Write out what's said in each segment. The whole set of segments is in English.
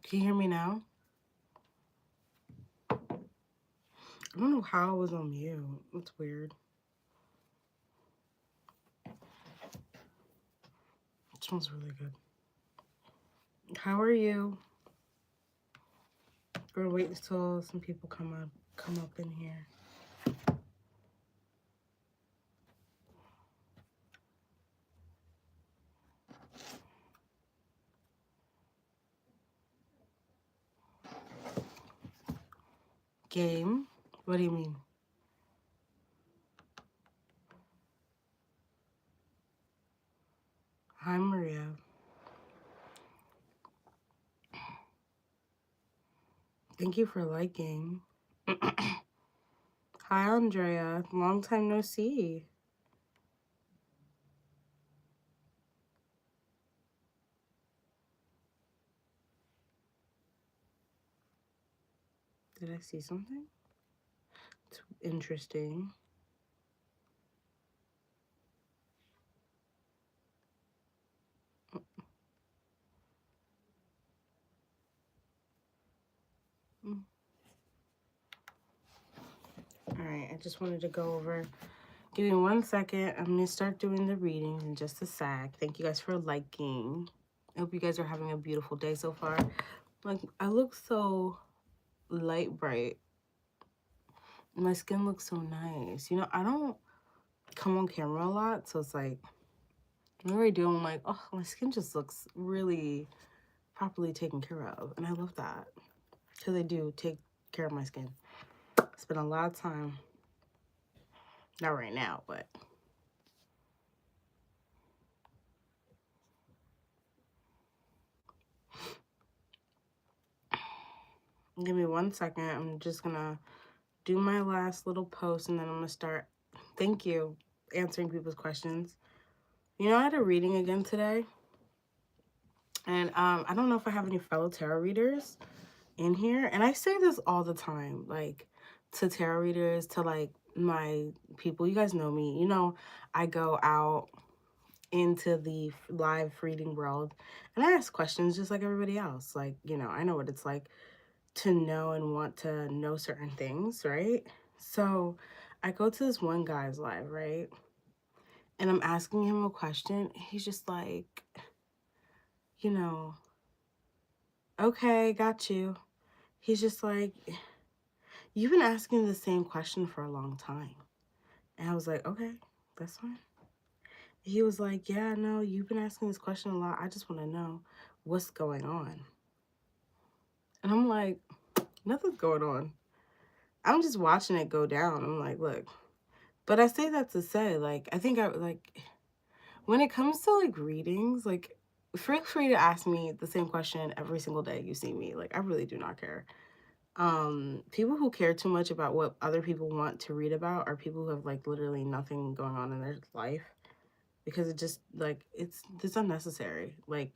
Can you hear me now? I don't know how I was on mute. It's weird. It smells really good. How are you? We're gonna wait until some people come up in here. Game? What do you mean? Hi, Maria. Thank you for liking. Hi, Andrea. Long time no see. Did I see something? It's interesting. Alright, I just wanted to go over. Give me 1 second. I'm going to start doing the readings in just a sec. Thank you guys for liking. I hope you guys are having a beautiful day so far. Like, I look so light bright. My skin looks so nice. You know, I don't come on camera a lot, so it's like, whenever I do, I'm like, oh, my skin just looks really properly taken care of. And I love that. Because I do take care of my skin. Spend a lot of time. Not right now, but... Give me 1 second. I'm just going to do my last little post, and then I'm going to start, thank you, answering people's questions. You know, I had a reading again today. And I don't know if I have any fellow tarot readers in here. And I say this all the time, like, to tarot readers, to, like, my people. You guys know me. You know, I go out into the live reading world, and I ask questions just like everybody else. Like, you know, I know what it's like to know and want to know certain things, right? So I go to this one guy's live, right? And I'm asking him a question. He's just like, you know, okay, got you. He's just like, you've been asking the same question for a long time. And I was like, okay, that's fine. He was like, yeah, no, you've been asking this question a lot. I just want to know what's going on. And I'm like, nothing's going on. I'm just watching it go down. I'm like, look. But I say that to say, like, I think when it comes to, like, readings, like, feel free to ask me the same question every single day you see me. Like, I really do not care. People who care too much about what other people want to read about are people who have, like, literally nothing going on in their life. Because it just, like, it's unnecessary. Like,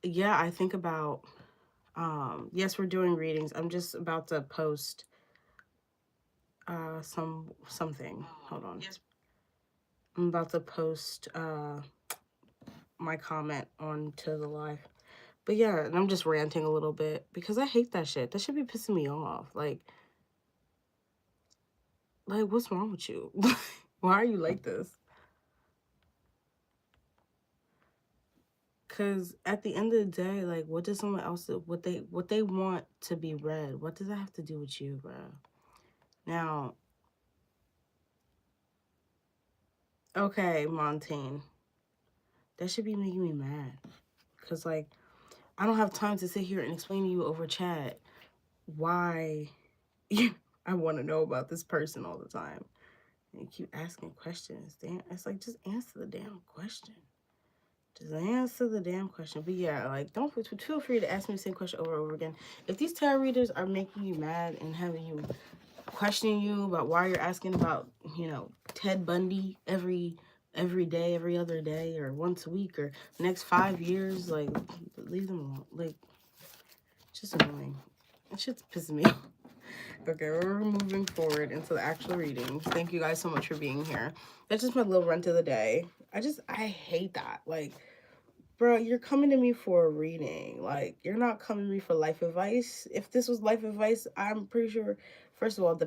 yeah, I think about, yes, we're doing readings. I'm just about to post something. Hold on. I'm about to post my comment onto the live. But yeah, and I'm just ranting a little bit because I hate that shit. That should be pissing me off. Like what's wrong with you? Why are you like this? Cause at the end of the day, like, what does someone else do? What they want to be read? What does that have to do with you, bro? Now, okay, Montaigne, that should be making me mad. Cause like, I don't have time to sit here and explain to you over chat why I want to know about this person all the time. And you keep asking questions. Damn, it's like, just answer the damn question. Just answer the damn question. But yeah, like, don't feel free to ask me the same question over and over again. If these tarot readers are making you mad and having you questioning you about why you're asking about, you know, Ted Bundy every day, every other day, or once a week, or the next 5 years, like, leave them alone. Like, it's just annoying. That shit's pissing me off. Okay, we're moving forward into the actual readings. Thank you guys so much for being here. That's just my little rant of the day. I hate that. Like, bro, you're coming to me for a reading. Like, you're not coming to me for life advice. If this was life advice, I'm pretty sure, first of all, the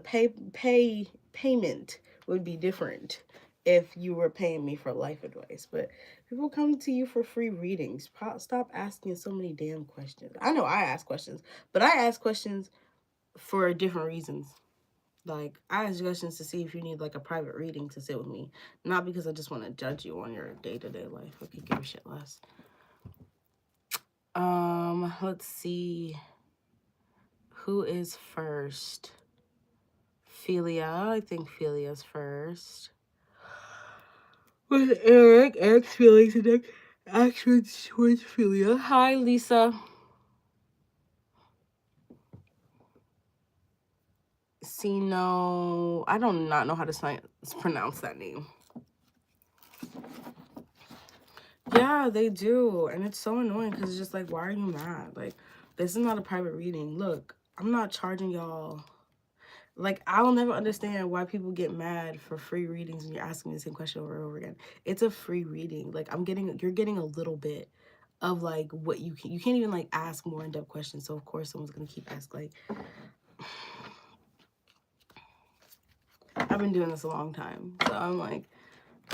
payment would be different if you were paying me for life advice. But people come to you for free readings. Stop asking so many damn questions. I know I ask questions, but I ask questions for different reasons. Like, I ask questions to see if you need like a private reading to sit with me, not because I just want to judge you on your day-to-day life. I could give a shit less. Let's see. Who is first? Philia. I think Philia's first. With Eric. Eric's feelings and actions towards Philia. Hi, Lisa. Sino. I do not know how to pronounce that name. Yeah, they do. And it's so annoying because it's just like, why are you mad? Like, this is not a private reading. Look, I'm not charging y'all. Like, I will never understand why people get mad for free readings and you're asking me the same question over and over again. It's a free reading. Like, you're getting a little bit of like what you can't even like ask more in-depth questions. So of course someone's gonna keep asking. Like, I've been doing this a long time. So I'm like,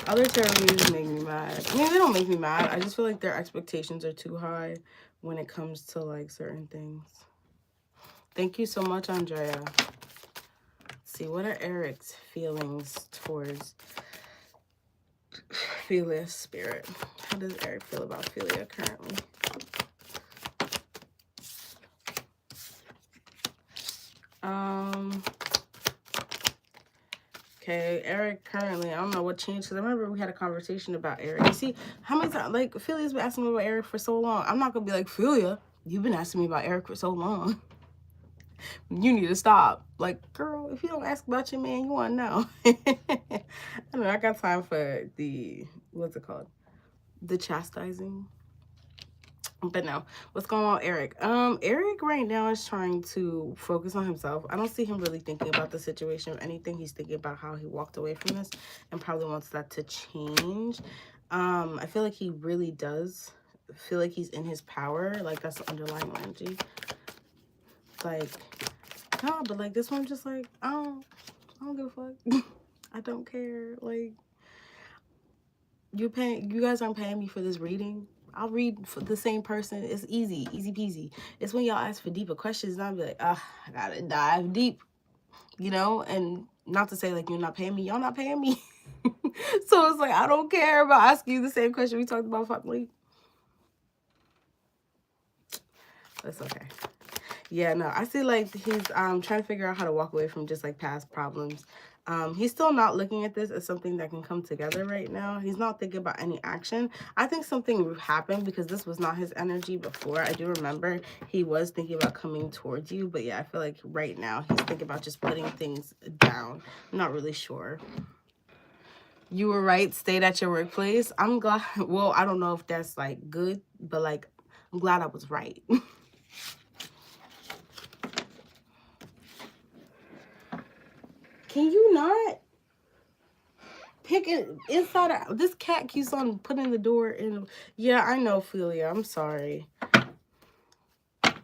other tarot readings make me mad. I mean, they don't make me mad. I just feel like their expectations are too high when it comes to like certain things. Thank you so much, Andrea. Let's see, what are Eric's feelings towards Philia spirit? How does Eric feel about Philia currently? Okay, Eric currently, I don't know what changed, because I remember we had a conversation about Eric. You see, how many times, like, Philia's been asking me about Eric for so long. I'm not going to be like, Philia, you've been asking me about Eric for so long. You need to stop. Like, girl, if you don't ask about your man, you want to know. I don't know, I got time for the, what's it called? The chastising. But no, what's going on, Eric? Eric right now is trying to focus on himself. I don't see him really thinking about the situation or anything. He's thinking about how he walked away from this and probably wants that to change. I feel like he really does feel like he's in his power. Like, that's the underlying energy. Like, no, but like this one, just like, I don't give a fuck. I don't care. Like, you guys aren't paying me for this reading. I'll read for the same person. It's easy peasy. It's when y'all ask for deeper questions and I'll be like, I gotta dive deep, you know? And not to say like you're not paying me, y'all not paying me. So it's like, I don't care about asking you the same question we talked about. Fuck, like, that's okay. Yeah, no, I see like he's trying to figure out how to walk away from just like past problems. He's still not looking at this as something that can come together right now. He's not thinking about any action. I think something happened because this was not his energy before. I do remember he was thinking about coming towards you, but yeah, I feel like right now he's thinking about just putting things down. I'm not really sure. You were right, stayed at your workplace. I'm glad, well, I don't know if that's like good, but like, I'm glad I was right. Can you not pick it inside out? This cat keeps on putting the door in. Yeah, I know, Philia. I'm sorry. But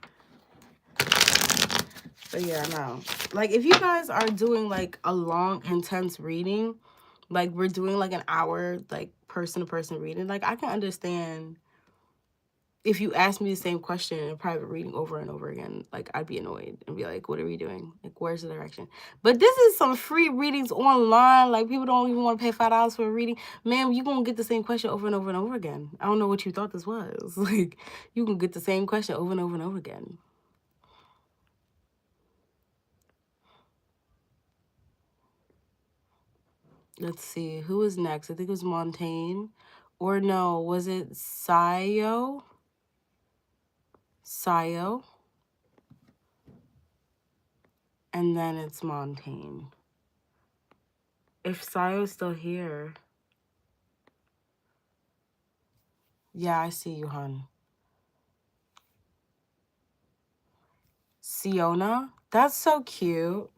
yeah, no. Like, if you guys are doing like a long, intense reading, like we're doing like an hour, like person-to-person reading, like I can understand if you ask me the same question in a private reading over and over again, like I'd be annoyed and be like, what are we doing? Like, where's the direction? But this is some free readings online. Like, people don't even want to pay $5 for a reading. Man, you gonna get the same question over and over and over again. I don't know what you thought this was. Like, you can get the same question over and over and over again. Let's see, who was next? I think it was Montaigne. Or no, was it Sayo? Sayo. And then it's Montaigne. If Sayo's still here. Yeah, I see you, hon. Siona? That's so cute.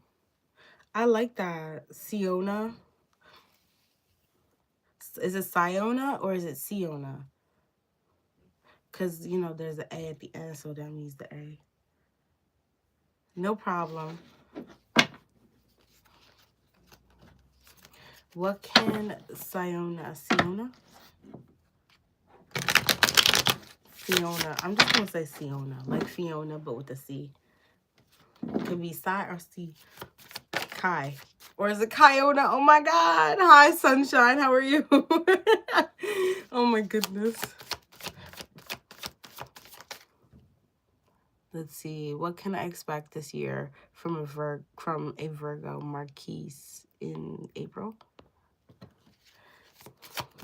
I like that. Siona. Is it Siona or is it Siona? Because, you know, there's an A at the end, so that means the A. No problem. What can Fiona? I'm just going to say Fiona. Like Fiona, but with a C. It could be Sai or C. Kai. Or is it Kiona? Oh my God. Hi, Sunshine. How are you? Oh my goodness. Let's see. What can I expect this year from a Virgo Marquise in April?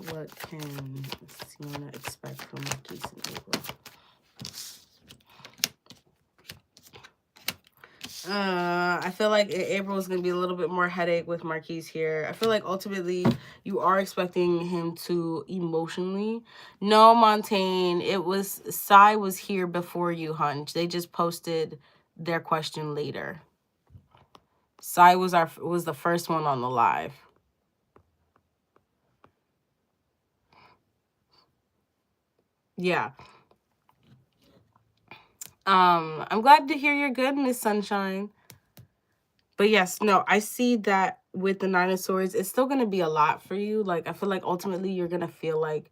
What can Sienna expect from Marquise in April? I feel like April is going to be a little bit more headache with Marquise here. I feel like ultimately you are expecting him to emotionally. No, Montaigne, Sai was here before you, Hunch. They just posted their question later. Sai was the first one on the live. Yeah. I'm glad to hear you're good, Miss Sunshine. But yes, no, I see that with the Nine of Swords, it's still going to be a lot for you. Like, I feel like ultimately you're going to feel like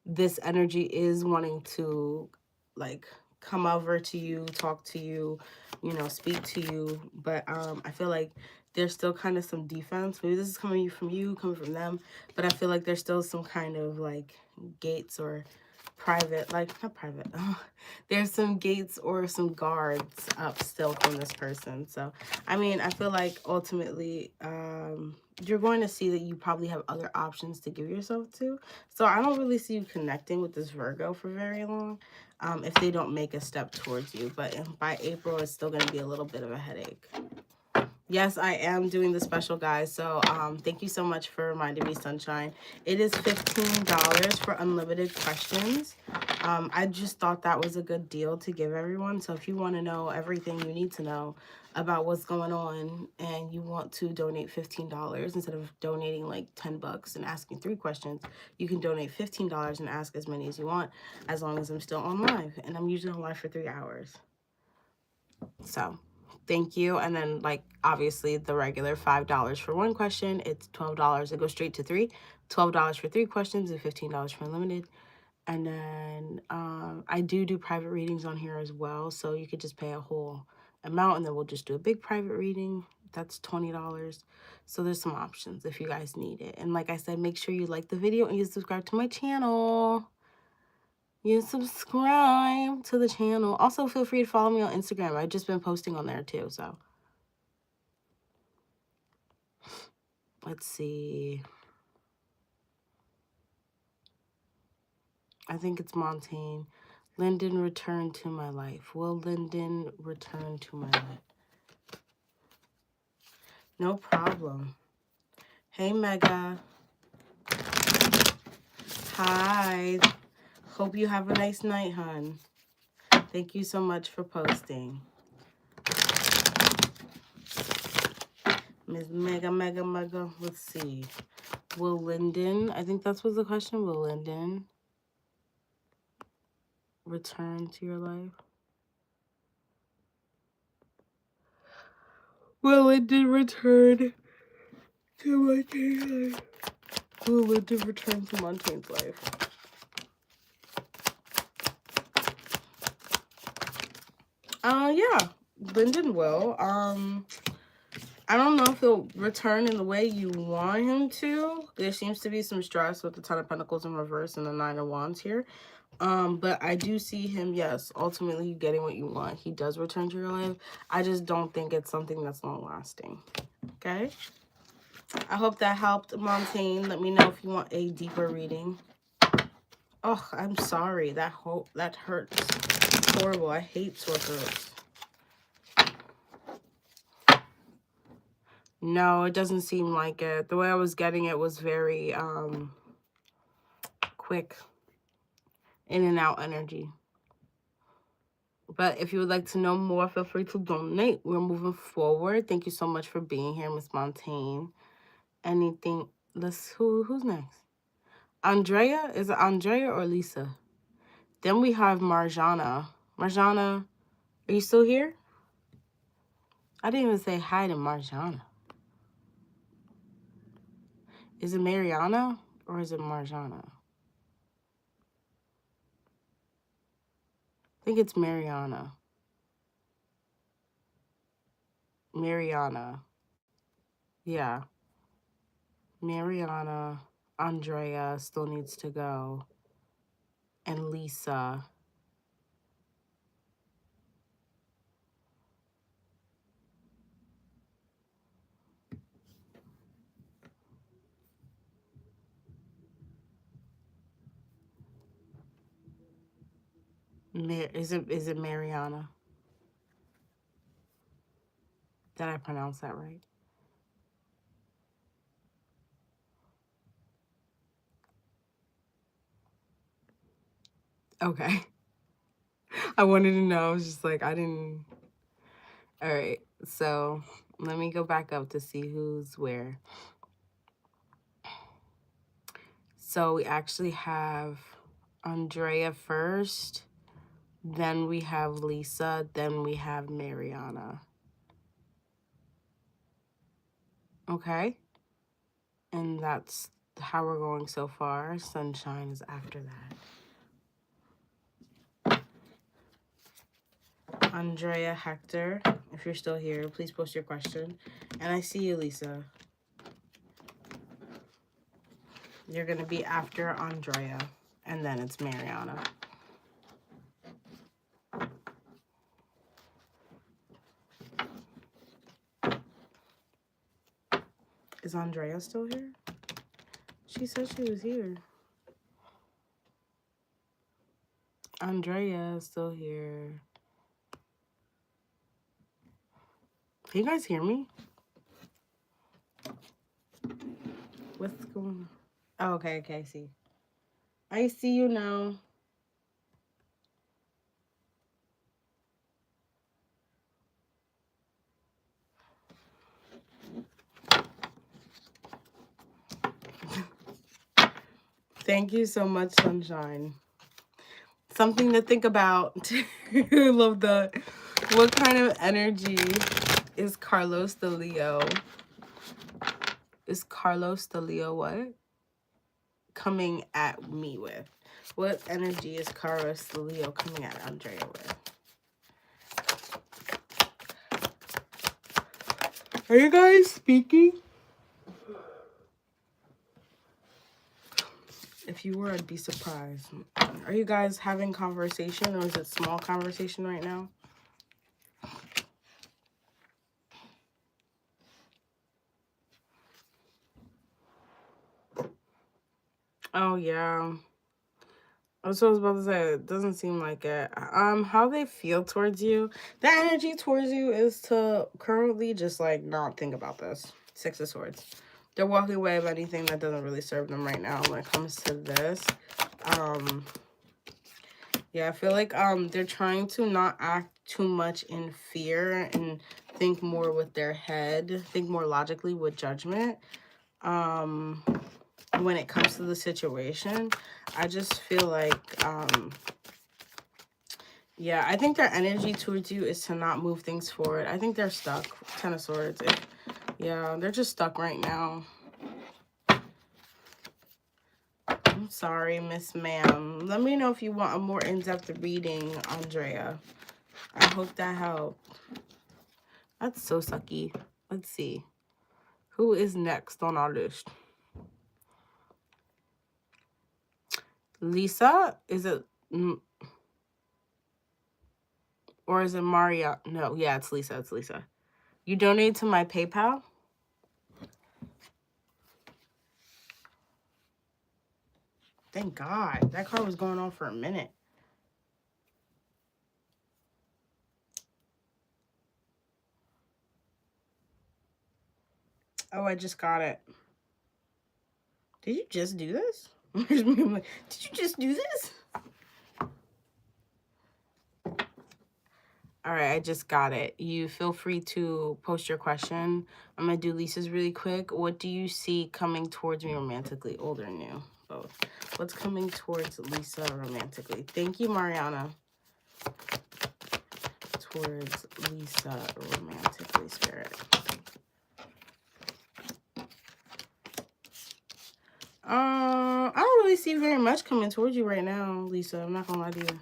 this energy is wanting to, like, come over to you, talk to you, you know, speak to you. But I feel like there's still kind of some defense. Maybe this is coming from you, coming from them. But I feel like there's still some kind of, like, gates or private, like, not private. There's some gates or some guards up still from this person. So, I mean, I feel like ultimately you're going to see that you probably have other options to give yourself to. So I don't really see you connecting with this Virgo for very long if they don't make a step towards you. But by April, it's still going to be a little bit of a headache. Yes, I am doing the special, guys. So thank you so much for reminding me, Sunshine. It is $15 for unlimited questions. I just thought that was a good deal to give everyone. So if you want to know everything you need to know about what's going on and you want to donate $15 instead of donating like 10 bucks and asking 3 questions, you can donate $15 and ask as many as you want as long as I'm still on live. And I'm usually on live for 3 hours. So thank you. And then, like, obviously the regular $5 for 1 question, it's $12. It goes straight to 3. $12 for 3 questions and $15 for unlimited. And then I do private readings on here as well, so you could just pay a whole amount and then we'll just do a big private reading. That's $20. So there's some options if you guys need it. And like I said, make sure you like the video and you subscribe to my channel. You subscribe to the channel. Also, feel free to follow me on Instagram. I've just been posting on there too, so. Let's see. I think it's Montaigne. Lyndon returned to my life. Will Lyndon return to my life? No problem. Hey, Mega. Hi. Hope you have a nice night, hon. Thank you so much for posting. Miss Mega. Let's see. Will Lyndon, I think that's was the question. Will Lyndon return to your life? Will Lyndon return to Montaigne's life? Will Lyndon return to Montaigne's life? Yeah, Lyndon will. I don't know if he'll return in the way you want him to. There seems to be some stress with the Ten of Pentacles in reverse and the Nine of Wands here. But I do see him, yes, ultimately getting what you want. He does return to your life. I just don't think it's something that's long lasting. Okay? I hope that helped, Montaigne. Let me know if you want a deeper reading. Oh, I'm sorry. That hurts. It's horrible. I hate sore throats. No, it doesn't seem like it. The way I was getting it was very quick. In and out energy. But if you would like to know more, feel free to donate. We're moving forward. Thank you so much for being here, Miss Montaigne. Anything? Who's next? Andrea? Is it Andrea or Lisa? Then we have Marjana. Marjana, are you still here? I didn't even say hi to Marjana. Is it Mariana or is it Marjana? I think it's Mariana. Mariana. Yeah. Mariana. Andrea still needs to go. And Lisa. Is it Mariana? Did I pronounce that right? Okay. I wanted to know. I was just like, I didn't. All right. So let me go back up to see who's where. So we actually have Andrea first. Then we have Lisa. Then we have Mariana. Okay. And that's how we're going so far. Sunshine is after that. Andrea Hector, if you're still here, please post your question. And I see you, Lisa. You're going to be after Andrea. And then it's Mariana. Is Andrea still here? She said she was here. Andrea is still here. Can you guys hear me? What's going on? Oh, okay, I see. I see you now. Thank you so much, Sunshine. Something to think about. Love that. What kind of energy is Carlos the Leo? Is Carlos the Leo what? Coming at me with? What energy is Carlos the Leo coming at Andrea with? Are you guys speaking? If you were, I'd be surprised. Are you guys having conversation or is it small conversation right now? Oh, yeah. That's what I was about to say. It doesn't seem like it. How they feel towards you. The energy towards you is to currently just, like, not think about this. Six of Swords. They're walking away of anything that doesn't really serve them right now when it comes to this. Yeah, I feel like they're trying to not act too much in fear and think more with their head, think more logically with judgment. When it comes to the situation, I just feel like yeah, I think their energy towards you is to not move things forward. I think they're stuck. Ten of Swords. Yeah, they're just stuck right now. I'm sorry, Miss Ma'am. Let me know if you want a more in-depth reading, Andrea. I hope that helped. That's so sucky. Let's see. Who is next on our list? Lisa? Is it... Or is it Maria? No, yeah, it's Lisa. It's Lisa. You donate to my PayPal? Thank God. That card was going on for a minute. Oh, I just got it. Did you just do this? Did you just do this? All right, I just got it. You feel free to post your question. I'm going to do Lisa's really quick. What do you see coming towards me romantically, old or new? both. What's coming towards Lisa romantically? Thank you, Mariana. Towards Lisa romantically, Spirit. I don't really see very much coming towards you right now, Lisa. I'm not gonna lie to you.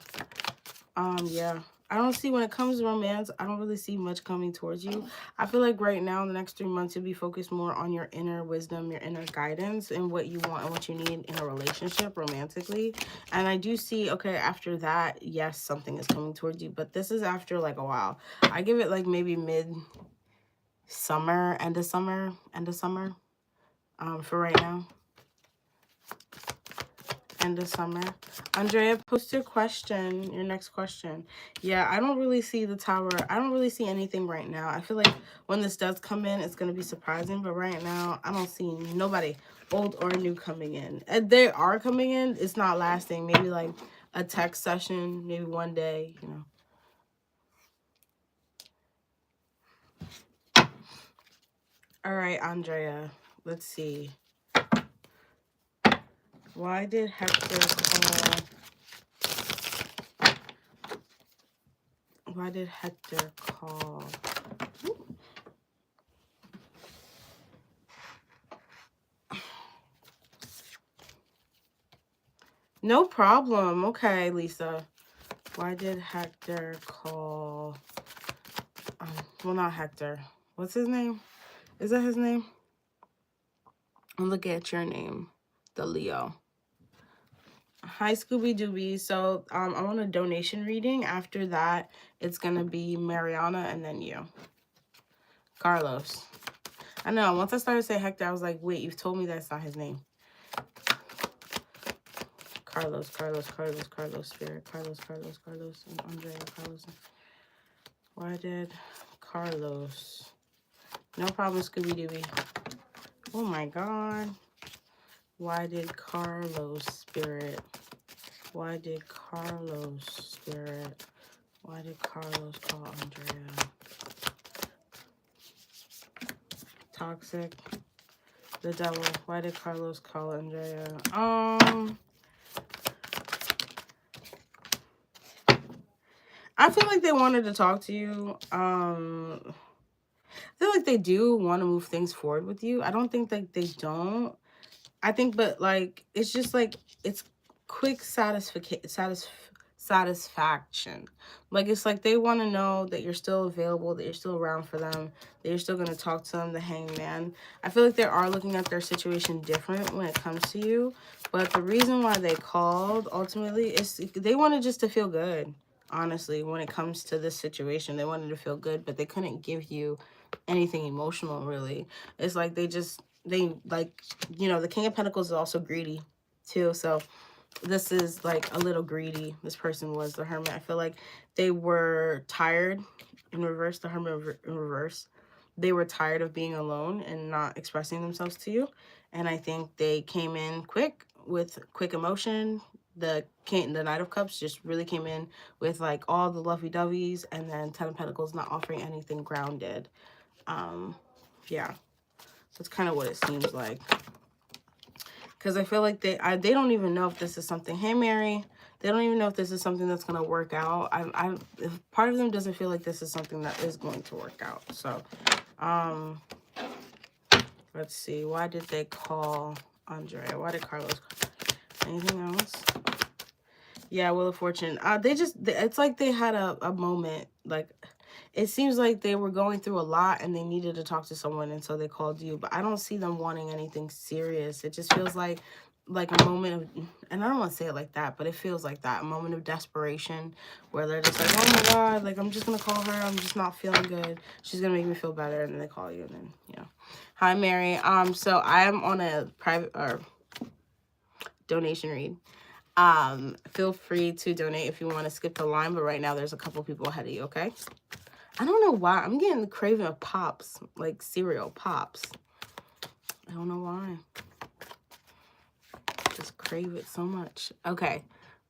Yeah. I don't see, when it comes to romance, I don't really see much coming towards you. I feel like right now, in the next 3 months, you'll be focused more on your inner wisdom, your inner guidance, and what you want and what you need in a relationship romantically. And I do see, okay, after that, yes, something is coming towards you, but this is after like a while. I give it like maybe mid-summer, end of summer, for right now. End of summer. Andrea, post your question, your next question. Yeah, I don't really see the Tower. I don't really see anything right now. I feel like when this does come in, it's going to be surprising. But right now, I don't see nobody, old or new, coming in. They are coming in. It's not lasting. Maybe like a text session, maybe one day, you know. All right, Andrea. Let's see. Why did Hector call? Why did Hector call? No problem. Okay, Lisa. Why did Hector call? Well, not Hector. What's his name? Is that his name? Look at your name. The Leo. Hi, Scooby Dooby. So I want a donation reading. After that, it's going to be Mariana and then you. Carlos. I know. Once I started to say Hector, I was like, wait, you've told me that's not his name. Carlos, Spirit. Carlos, and Andrea, Carlos. Why did Carlos? No problem, Scooby Dooby. Oh my God. Why did Carlos, Spirit? Why did Carlos, Spirit? Why did Carlos call Andrea? Toxic. The devil. Why did Carlos call Andrea? I feel like they wanted to talk to you. I feel like they do want to move things forward with you. I don't think that they don't. I think, but like, it's just like, it's quick satisfaction. Like, it's like they want to know that you're still available, that you're still around for them, that you're still going to talk to them, the hangman. I feel like they are looking at their situation different when it comes to you. But the reason why they called, ultimately, is they wanted just to feel good. Honestly, when it comes to this situation, they wanted to feel good, but they couldn't give you anything emotional, really. It's like they like, you know, the King of Pentacles is also greedy too. So this is like a little greedy. This person was the Hermit. I feel like they were tired in reverse, the Hermit in reverse. They were tired of being alone and not expressing themselves to you. And I think they came in quick with quick emotion. The Knight of Cups just really came in with like all the lovey-doveys, and then Ten of Pentacles not offering anything grounded. Yeah, that's kind of what it seems like. Because I feel like they don't even know if this is something. Hey, Mary. They don't even know if this is something that's going to work out. If part of them doesn't feel like this is something that is going to work out. So, let's see. Why did they call Andrea? Why did Carlos call? Anything else? Yeah, Wheel of Fortune. It's like they had a moment. Like, it seems like they were going through a lot and they needed to talk to someone, and so they called you. But I don't see them wanting anything serious. It just feels like a moment of, and I don't want to say it like that, but it feels like that, a moment of desperation where they're just like, oh my God, like, I'm just going to call her. I'm just not feeling good. She's going to make me feel better. And then they call you, and then, you know. Hi, Mary. So I am on a private or donation read. Feel free to donate if you want to skip the line, but right now there's a couple people ahead of you, okay? I don't know why. I'm getting the craving of Pops, like cereal Pops. I don't know why. Just crave it so much. Okay.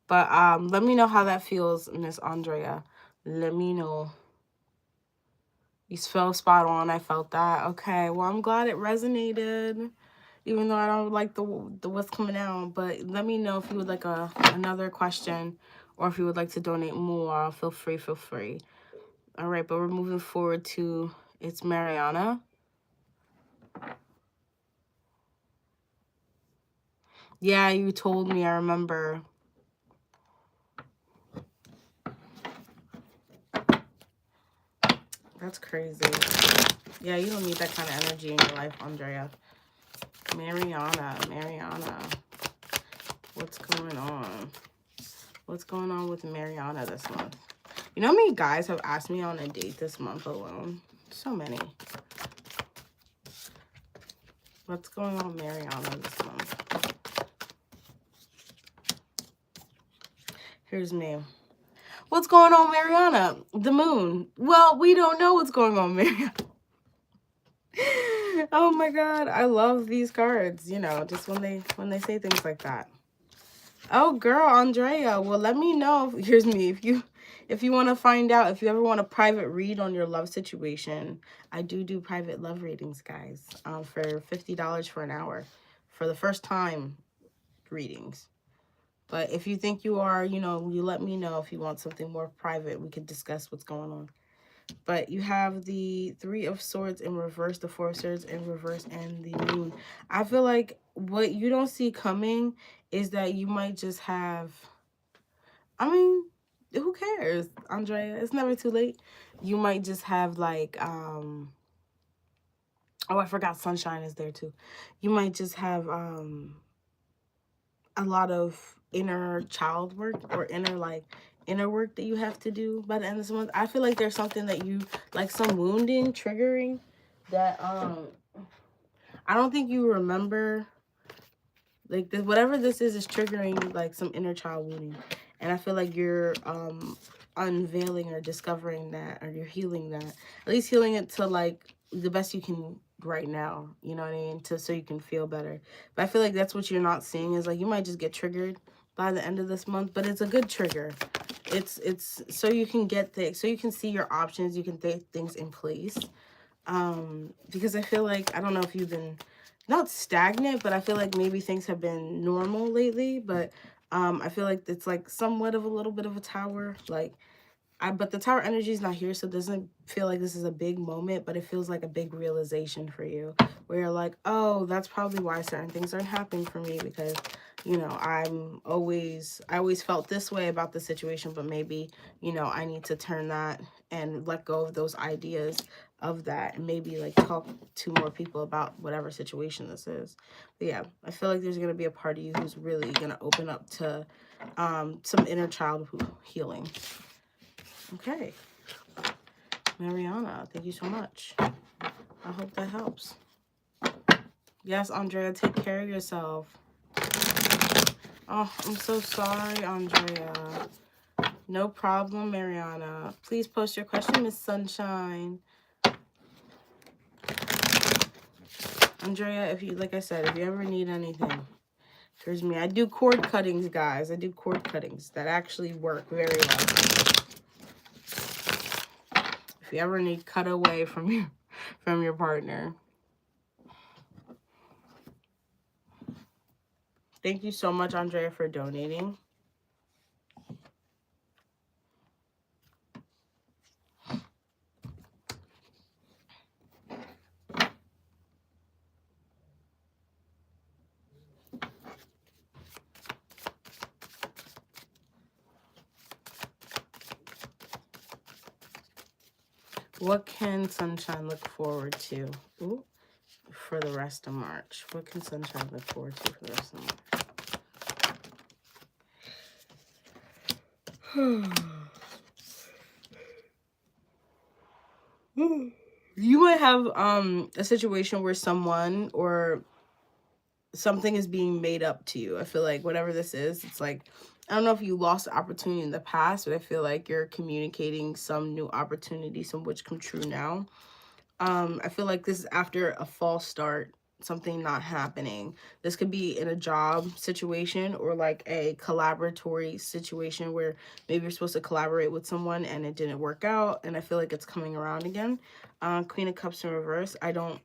But let me know how that feels, Miss Andrea. Let me know. You felt spot on. I felt that. Okay. Well, I'm glad it resonated. even though I don't like the what's coming out. But let me know if you would like another question, or if you would like to donate more. Feel free. All right, but we're moving forward to, it's Mariana. Yeah, you told me, I remember. That's crazy. Yeah, you don't need that kind of energy in your life, Andrea. Mariana. What's going on? What's going on with Mariana this month? You know how many guys have asked me on a date this month alone? So many. What's going on with Mariana this month? Here's me. What's going on, Mariana? The moon. Well, we don't know what's going on, Mariana. Oh my god, I love these cards, you know, just when they say things like that. Oh girl, Andrea, well, let me know. Here's me. If you want to find out, if you ever want a private read on your love situation, I do private love readings, guys, for $50 for an hour for the first time readings. But if you think you are, you know, you let me know. If you want something more private, we could discuss what's going on. But you have the Three of Swords in reverse, the Four of Swords in reverse, and the Moon. I feel like what you don't see coming is that you might just have, I mean, who cares, Andrea? It's never too late. You might just have like, oh, I forgot Sunshine is there too. You might just have a lot of inner child work, or inner work that you have to do by the end of this month. I feel like there's something that you, like some wounding, triggering, that I don't think you remember. Like this, whatever this is triggering like some inner child wounding. And I feel like you're unveiling or discovering that, or you're healing that. At least healing it to like the best you can right now, you know what I mean, so you can feel better. But I feel like that's what you're not seeing, is like you might just get triggered by the end of this month, but it's a good trigger. It's so you can get things, so you can see your options, you can take things in place. Because I feel like, I don't know if you've been not stagnant, but I feel like maybe things have been normal lately, but I feel like it's like somewhat of a little bit of a tower, like but the tower energy is not here, so it doesn't feel like this is a big moment, but it feels like a big realization for you, where you're like, oh, that's probably why certain things aren't happening for me, because, you know, I always felt this way about the situation, but maybe, you know, I need to turn that and let go of those ideas of that, and maybe like talk to more people about whatever situation this is. But yeah, I feel like there's going to be a part of you who's really going to open up to some inner child healing. Okay, Mariana, thank you so much. I hope that helps. Yes, Andrea, take care of yourself. Oh, I'm so sorry, Andrea. No problem, Mariana. Please post your question, Miss Sunshine. Andrea, if you, like I said, if you ever need anything, here's me. I do cord cuttings, guys. I do cord cuttings that actually work very well. If you ever need cut away from your partner. Thank you so much, Andrea, for donating. What can Sunshine look forward to for the rest of March? What can Sunshine look forward to for the rest of March? You might have a situation where someone or something is being made up to you. I feel like whatever this is, it's like, I don't know if you lost the opportunity in the past, but I feel like you're communicating some new opportunity, some which come true now. I feel like this is after a false start, something not happening. This could be in a job situation, or like a collaboratory situation where maybe you're supposed to collaborate with someone and it didn't work out, and I feel like it's coming around again. Queen of Cups in reverse. I don't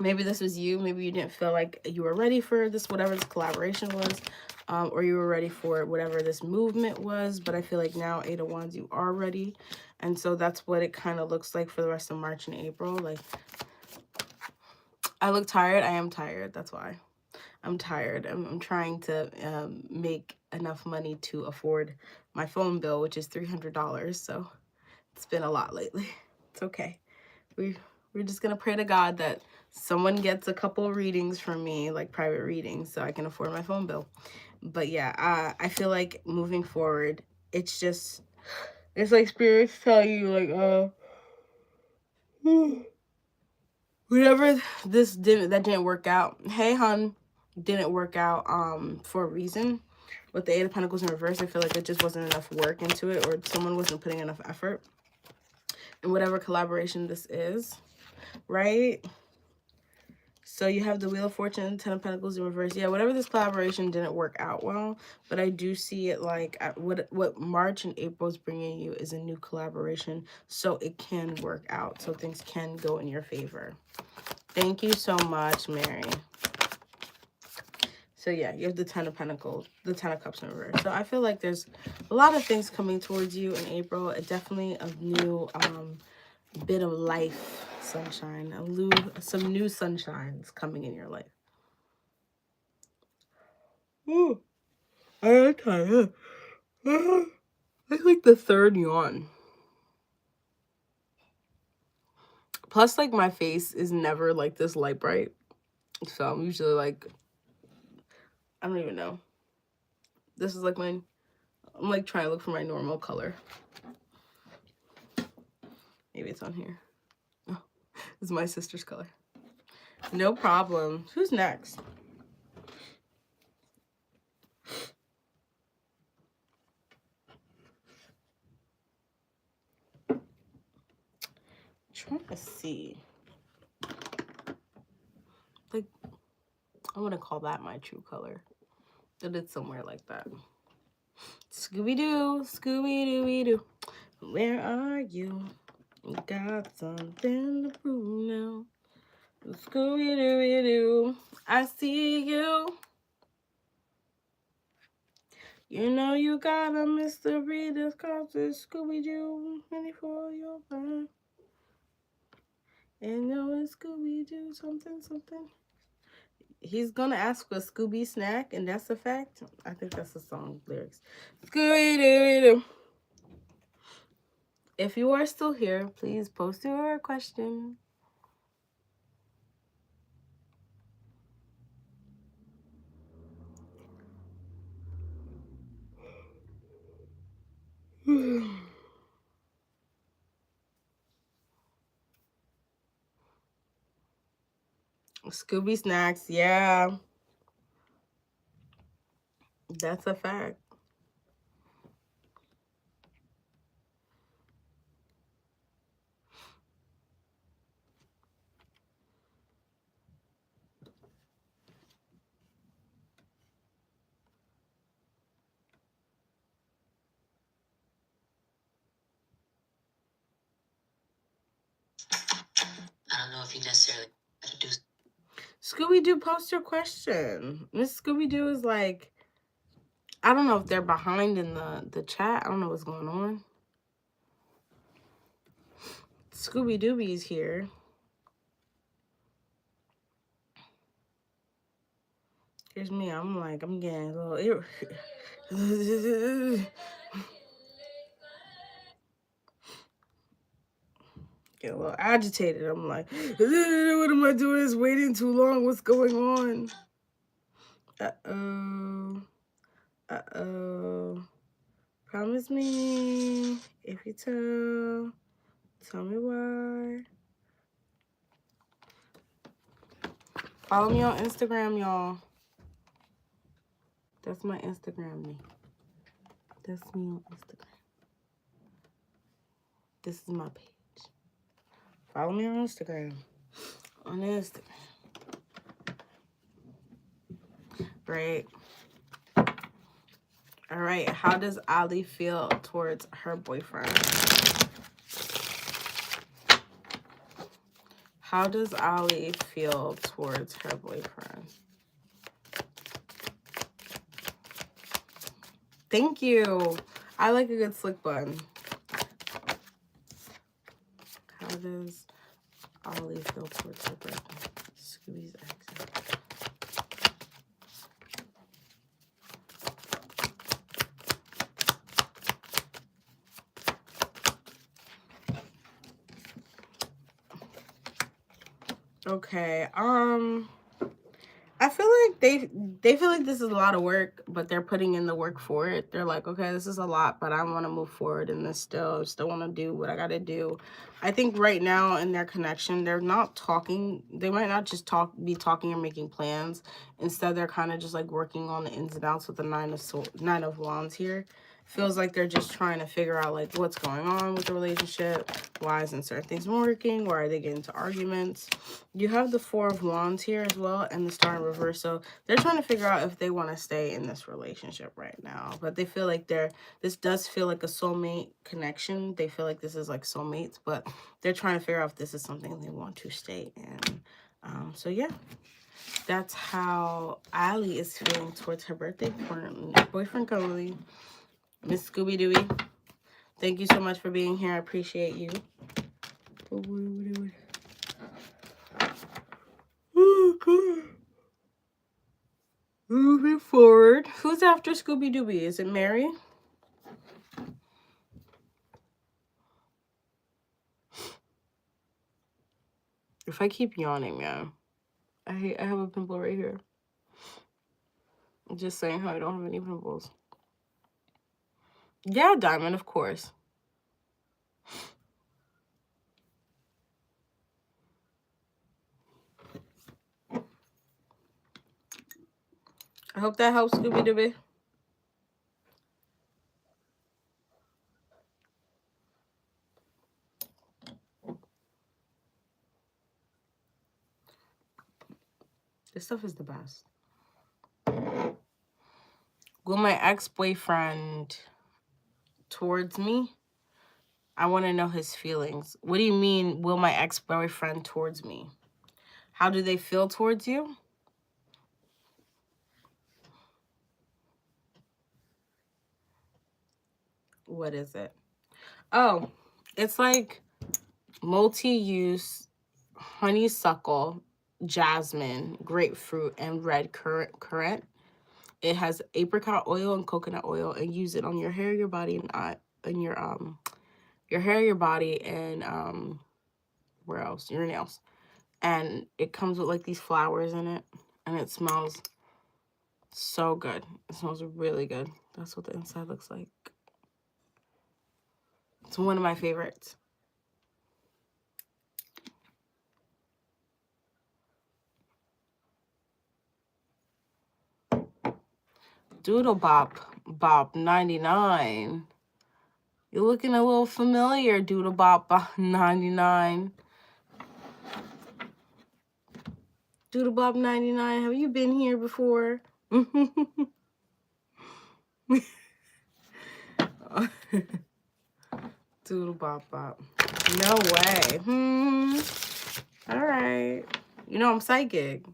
Maybe this was you. Maybe you didn't feel like you were ready for this, whatever this collaboration was, or you were ready for whatever this movement was. But I feel like now, 8 of Wands, you are ready. And so that's what it kind of looks like for the rest of March and April. Like, I look tired. I am tired. That's why. I'm tired. I'm trying to make enough money to afford my phone bill, which is $300. So it's been a lot lately. It's okay. We're just going to pray to God that someone gets a couple readings from me, like private readings, so I can afford my phone bill. But yeah, I feel like moving forward, it's like spirits tell you, like, whatever that didn't work out. Hey, hun, didn't work out for a reason. With the 8 of Pentacles in reverse, I feel like it just wasn't enough work into it, or someone wasn't putting enough effort in whatever collaboration this is, right? So you have the Wheel of Fortune, 10 of Pentacles in reverse. Yeah, whatever this collaboration didn't work out well, but I do see it like what March and April is bringing you is a new collaboration, so it can work out, so things can go in your favor. Thank you so much, Mary. So yeah, you have the 10 of Pentacles, the 10 of Cups in reverse. So I feel like there's a lot of things coming towards you in April. Definitely a new bit of life, sunshine. Some new sunshines coming in your life. Ooh, I am tired. It's like the third yawn. Plus, like, my face is never like this light bright. So I'm usually like, I don't even know. This is like I'm like trying to look for my normal color. Maybe it's on here. Oh, this is my sister's color. No problem. Who's next? Trying to see. Like, I want to call that my true color. But it's somewhere like that. Scooby-Doo, Scooby-Dooby-Doo. Where are you? Got something to prove now. Scooby-Dooby-Doo, I see you. You know you got a mystery that's called Scooby-Doo, ready for your mind. And know it's Scooby-Doo, something, something. He's gonna ask for a Scooby snack, and that's a fact. I think that's the song lyrics. Scooby-Dooby-Doo. If you are still here, please post your question. Scooby snacks, yeah. That's a fact. I don't know if you necessarily have to do. Scooby-Doo, post your question. Miss Scooby-Doo is like, I don't know if they're behind in the chat. I don't know what's going on. Scooby-Dooby's here. Here's me. I'm getting a little get a little agitated. I'm like, what am I doing? It's waiting too long. What's going on? Uh-oh. Uh-oh. Promise me if you tell me why. Follow me on Instagram, y'all. That's my Instagram name. That's me on Instagram. This is my page. Follow me on Instagram. On Instagram. Right. All right. How does Ali feel towards her boyfriend? How does Ali feel towards her boyfriend? Thank you. I like a good slick bun. How does Ali feel towards her boyfriend? Scooby's accent. Okay. I feel like they feel like this is a lot of work, but they're putting in the work for it. They're like, okay, this is a lot, but I want to move forward in this still. Still want to do what I got to do. I think right now in their connection, they're not talking. They might not just be talking or making plans. Instead, they're kind of just like working on the ins and outs with the nine of wands here. Feels like they're just trying to figure out like what's going on with the relationship. Why isn't certain things working? Why are they getting into arguments? You have the Four of Wands here as well and the Star in reverse. So they're trying to figure out if they want to stay in this relationship right now. But they feel like this does feel like a soulmate connection. They feel like this is like soulmates, but they're trying to figure out if this is something they want to stay in. So yeah, that's how Ali is feeling towards her birthday boyfriend Cody. Miss Scooby Dooby, thank you so much for being here. I appreciate you. Oh, God. Moving forward. Who's after Scooby Dooby? Is it Mary? If I keep yawning, man. I have a pimple right here. I'm just saying how I don't have any pimples. Yeah, Diamond, of course. I hope that helps, Scooby Dooby. This stuff is the best. Will my ex-boyfriend towards me? I want to know his feelings. What do you mean, will my ex-boyfriend towards me? How do they feel towards you? What is it? Oh, it's like multi-use honeysuckle, jasmine, grapefruit, and red currant. It has apricot oil and coconut oil, and use it on your hair, your body, and your hair, your body, and where else? Your nails. And it comes with like these flowers in it, and it smells so good. It smells really good. That's what the inside looks like. It's one of my favorites. Doodle Bop 99. You're looking a little familiar, Doodle Bop 99. Doodle Bop 99, have you been here before? Doodle Bop. No way. All right. You know I'm psychic.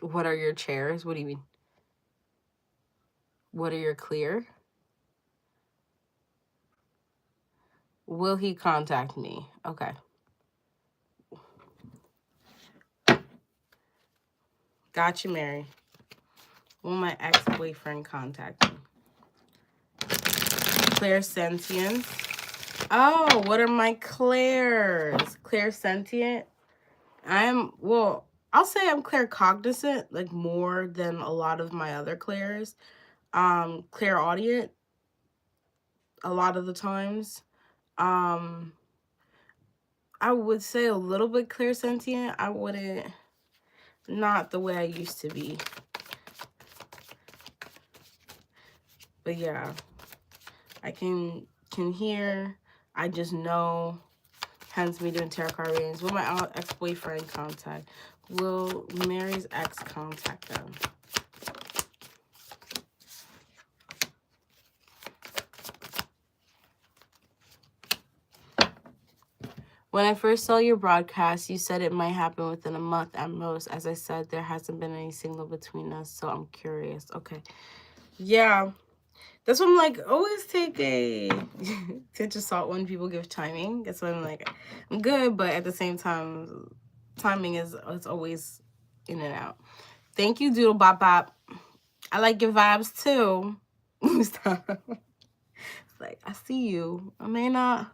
What are your chairs? What do you mean? What are your clear? Will he contact me? Okay. Got you, Mary. Will my ex-boyfriend contact me? Clairsentient. Oh, what are my clairs? Clairsentient. I'll say I'm claircognizant, like more than a lot of my other clairs. Clairaudient a lot of the times. I would say a little bit clairsentient. I wouldn't, not the way I used to be. But yeah, I can can hear. I just know. Hence me doing tarot card readings. Will my ex-boyfriend contact? Will Mary's ex contact them? When I first saw your broadcast, you said it might happen within a month at most. As I said, there hasn't been any signal between us, so I'm curious. Okay. Yeah. That's what I'm like, always take a pinch of salt when people give timing. That's why I'm like, I'm good, but at the same time, timing is it's always in and out. Thank you, Doodle Bop Bop. I like your vibes too. Stop. Like, I see you. I may not.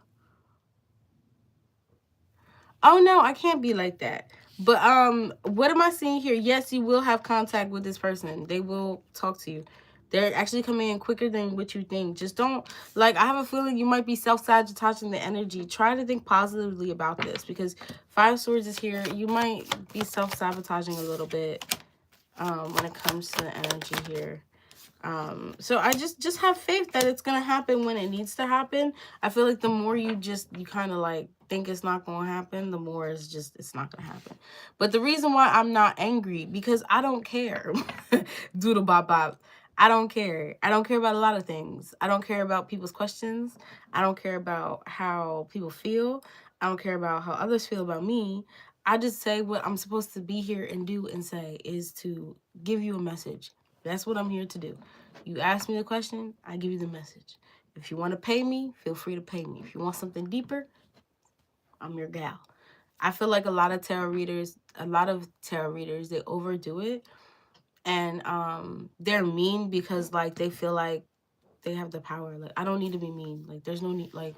Oh no, I can't be like that. But what am I seeing here? Yes, you will have contact with this person. They will talk to you. They're actually coming in quicker than what you think. Just don't, like, I have a feeling you might be self-sabotaging the energy. Try to think positively about this, because Five Swords is here. You might be self-sabotaging a little bit when it comes to the energy here. So I just have faith that it's gonna happen when it needs to happen. I feel like the more you kind of like think it's not gonna happen, the more it's not gonna happen. But the reason why I'm not angry, because I don't care. Doodle bop bop. I don't care. I don't care about a lot of things. I don't care about people's questions. I don't care about how people feel. I don't care about how others feel about me. I just say what I'm supposed to be here and do and say is to give you a message. That's what I'm here to do. You ask me the question, I give you the message. If you want to pay me, feel free to pay me. If you want something deeper, I'm your gal. I feel like a lot of tarot readers, they overdo it, and they're mean because like they feel like they have the power. Like, I don't need to be mean. Like, there's no need. Like,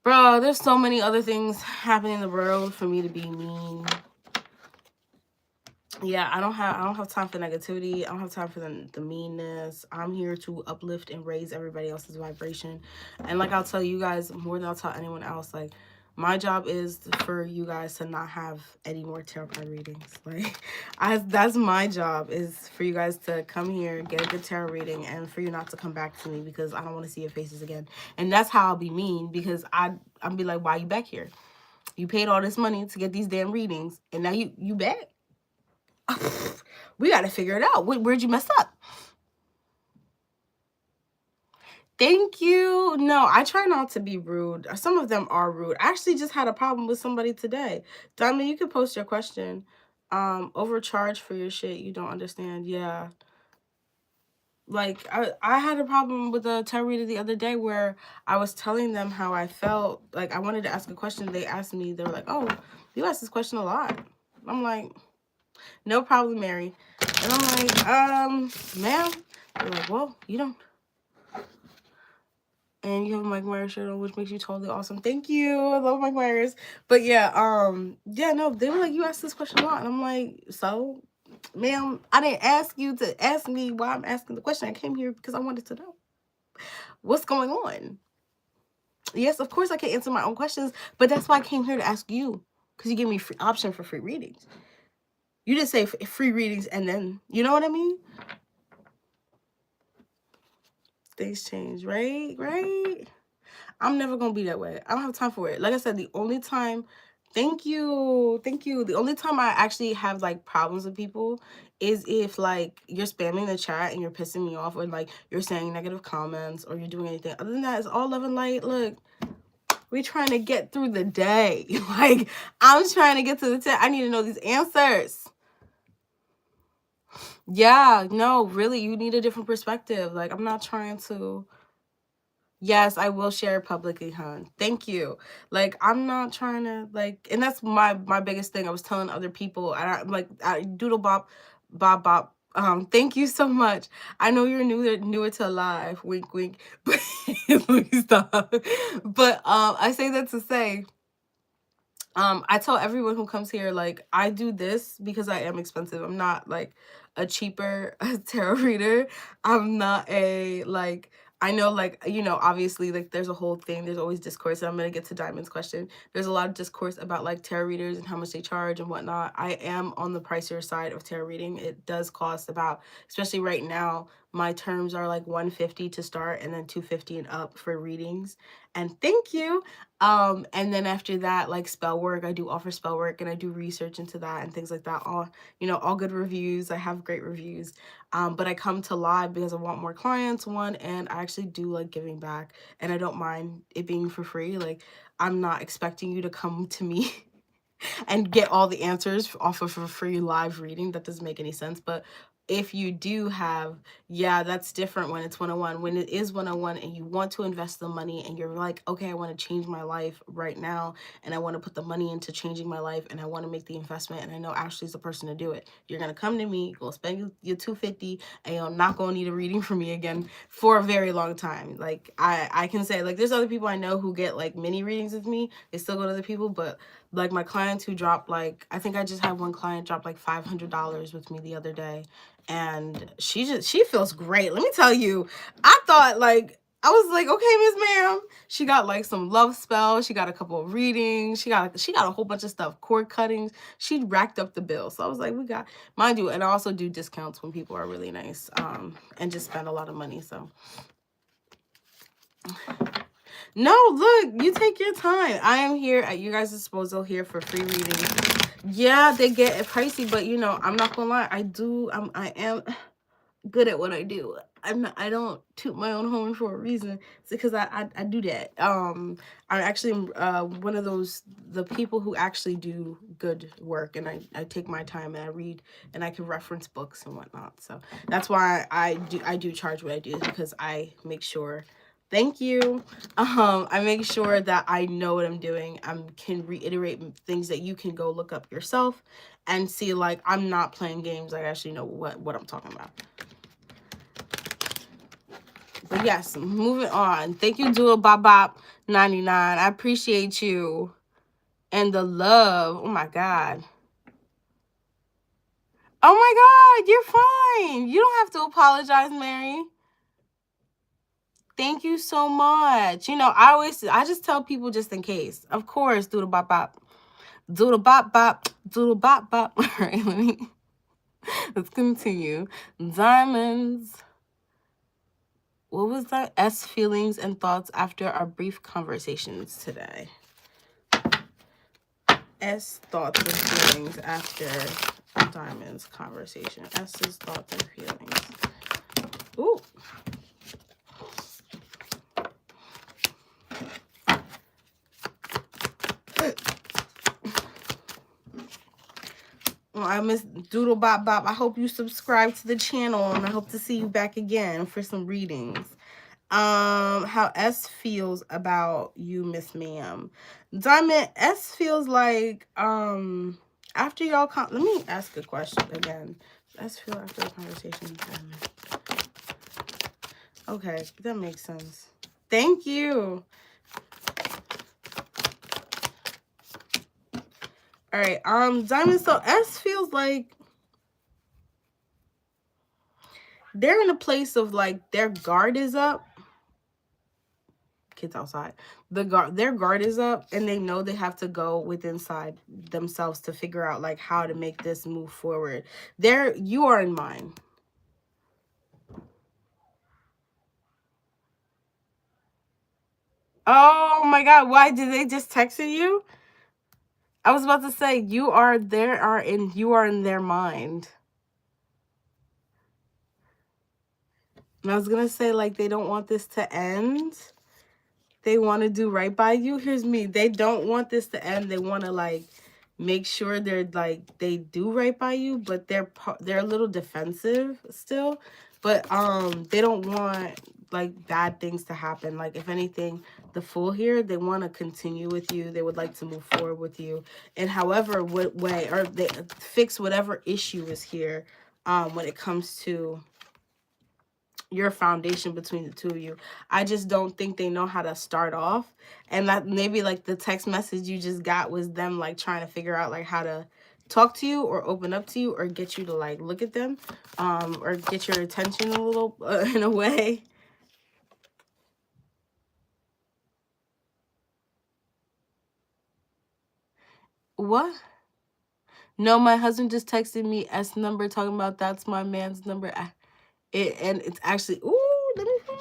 bro, there's so many other things happening in the world for me to be mean. Yeah, I don't have time for negativity. I don't have time for the meanness. I'm here to uplift and raise everybody else's vibration. And like I'll tell you guys more than I'll tell anyone else, like, my job is for you guys to not have any more tarot card readings. Like, that's my job, is for you guys to come here, get a good tarot reading, and for you not to come back to me, because I don't want to see your faces again. And that's how I'll be mean, because I'll be like, why you back here? You paid all this money to get these damn readings, and now you back? We got to figure it out. Where'd you mess up? Thank you. No, I try not to be rude. Some of them are rude. I actually just had a problem with somebody today. Diamond, you can post your question. Overcharge for your shit you don't understand. Yeah. Like, I had a problem with a tarot reader the other day where I was telling them how I felt. Like, I wanted to ask a question. They asked me, they were like, oh, you ask this question a lot. I'm like, no problem, Mary. And I'm like, ma'am. They're like, well, you don't. And you have a Mike Myers shirt on, which makes you totally awesome. Thank you. I love Mike Myers. But yeah, no, they were like, you asked this question a lot. And I'm like, so, ma'am, I didn't ask you to ask me why I'm asking the question. I came here because I wanted to know what's going on. Yes, of course I can answer my own questions, but that's why I came here to ask you, because you gave me free option for free readings. You didn't say free readings and then, you know what I mean? Things change, right? Right? I'm never gonna be that way. I don't have time for it. Like I said, the only time, thank you. The only time I actually have like problems with people is if like you're spamming the chat and you're pissing me off, or like you're saying negative comments, or you're doing anything. Other than that, it's all love and light. Look, we're trying to get through the day. Like, I'm trying to get to the tip. I need to know these answers. Yeah, no, really, you need a different perspective. Like, I'm not trying to. Yes, I will share it publicly, hon. Thank you. Like, I'm not trying to, like, and that's my biggest thing. I was telling other people, and I'm like, Doodle Bop, Bob Bop. Thank you so much. I know you're newer to live. Wink, wink. But please stop. But I say that to say, I tell everyone who comes here, like, I do this because I am expensive. I'm not like a cheaper tarot reader. I'm not a, like, I know, like, you know, obviously, like, there's a whole thing. There's always discourse. And I'm going to get to Diamond's question. There's a lot of discourse about like tarot readers and how much they charge and whatnot. I am on the pricier side of tarot reading. It does cost about, especially right now My terms are like $150 to start and then $250 and up for readings. And thank you. And then after that, like spell work, I do offer spell work and I do research into that and things like that. All, all good reviews. I have great reviews. But I come to live because I want more clients, one, and I actually do like giving back, and I don't mind it being for free. Like, I'm not expecting you to come to me and get all the answers off of a free live reading. That doesn't make any sense. But if you do have, yeah, that's different when it's one-on-one. When it is one-on-one and you want to invest the money and you're like, okay, I want to change my life right now and I want to put the money into changing my life and I want to make the investment and I know Ashley's the person to do it. You're going to come to me, go spend your $250, and you're not going to need a reading from me again for a very long time. Like, I can say, like, there's other people I know who get like mini readings with me. They still go to other people, but like my clients who drop, like, I think I just had one client drop like $500 with me the other day, and she feels great. Let me tell you, I thought, like, I was like, okay, Miss Ma'am. She got like some love spells. She got a couple of readings. She got a whole bunch of stuff, cord cuttings. She racked up the bill. So I was like, we got, mind you, and I also do discounts when people are really nice, and just spend a lot of money. So no, look, you take your time. I am here at you guys' disposal here for free readings. Yeah, they get pricey, but I'm not gonna lie. I am good at what I do. I don't toot my own horn for a reason. It's because I do that. I actually am one of the people who actually do good work, and I take my time and I read and I can reference books and whatnot. So that's why I do charge what I do, because I make sure. Thank you. I make sure that I know what I'm doing. I can reiterate things that you can go look up yourself and see, like, I'm not playing games. I actually know what I'm talking about. But yes, moving on. Thank you, Dual Bop Bop 99. I appreciate you. And the love. Oh my God. Oh my God, you're fine. You don't have to apologize, Mary. Thank you so much. I just tell people just in case. Of course, Doodle Bop Bop. Doodle Bop Bop. Doodle Bop Bop. All right, let's continue. Diamonds. What was that? S feelings and thoughts after our brief conversations today. S thoughts and feelings after Diamond's conversation. S's thoughts and feelings. Ooh. Well, I miss Doodle Bop Bop. I hope you subscribe to the channel, and I hope to see you back again for some readings. How S feels about you, Miss Ma'am. Diamond, S feels like, after y'all let me ask a question again. S feel after the conversation, Diamond. Okay, that makes sense. Thank you. All right, Diamond, so S feels like they're in a place of, like, their guard is up. Kids outside. Their guard is up, and they know they have to go with inside themselves to figure out, like, how to make this move forward. You are in mine. Oh my God, why did they just text you? I was about to say you are in their mind. And I was gonna say, like, they don't want this to end. They want to do right by you. Here's me. They don't want this to end. They want to, like, make sure they do right by you, but they're a little defensive still. But they don't want, like, bad things to happen. Like, if anything, the Fool here, they want to continue with you. They would like to move forward with you, and however what way, or they fix whatever issue is here when it comes to your foundation between the two of you. I just don't think they know how to start off, and that maybe, like, the text message you just got was them, like, trying to figure out, like, how to talk to you or open up to you or get you to, like, look at them, or get your attention a little in a way. What? No, my husband just texted me S number talking about that's my man's number. And it's actually, ooh, let me find.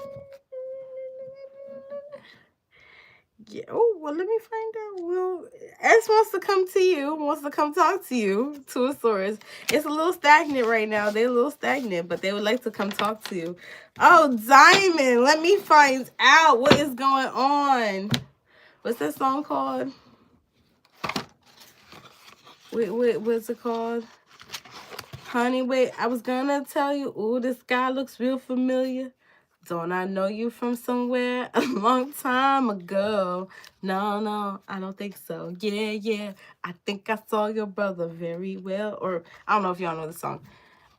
Yeah. Oh, well, let me find out. Well, S wants to come to you, wants to come talk to you, to a source. It's a little stagnant right now. They're a little stagnant, but they would like to come talk to you. Oh, Diamond, let me find out what is going on. What's that song called? Wait, what's it called? Honey, wait, I was gonna tell you, ooh, this guy looks real familiar. Don't I know you from somewhere a long time ago? No, I don't think so. Yeah, I think I saw your brother very well. Or, I don't know if y'all know the song.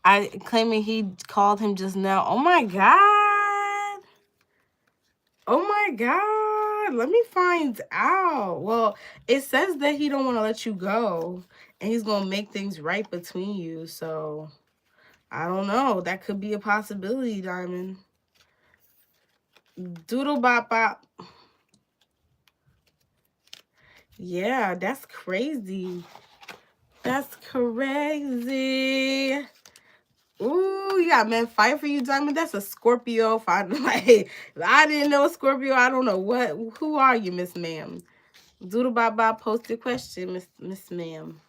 I claiming he called him just now. Oh my God. Oh my God. Let me find out. Well, it says that he don't want to let you go. And he's going to make things right between you. So, I don't know. That could be a possibility, Diamond. Doodle bop bop. Yeah, that's crazy. That's crazy. Ooh, you got men fight for you, Diamond. That's a Scorpio. If I didn't know Scorpio, I don't know what. Who are you, Miss Ma'am? Doodle bop bop. Post your question, Miss Ma'am.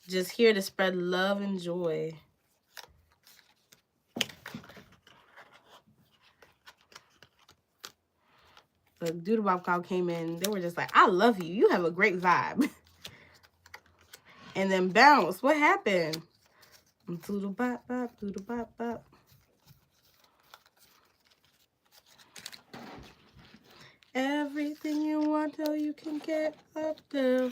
Just here to spread love and joy. The Doodle bop cow came in. They were just like, "I love you. You have a great vibe." And then bounce. What happened? Doodle bop bop. Doodle bop bop. Everything you want, till you can get up there.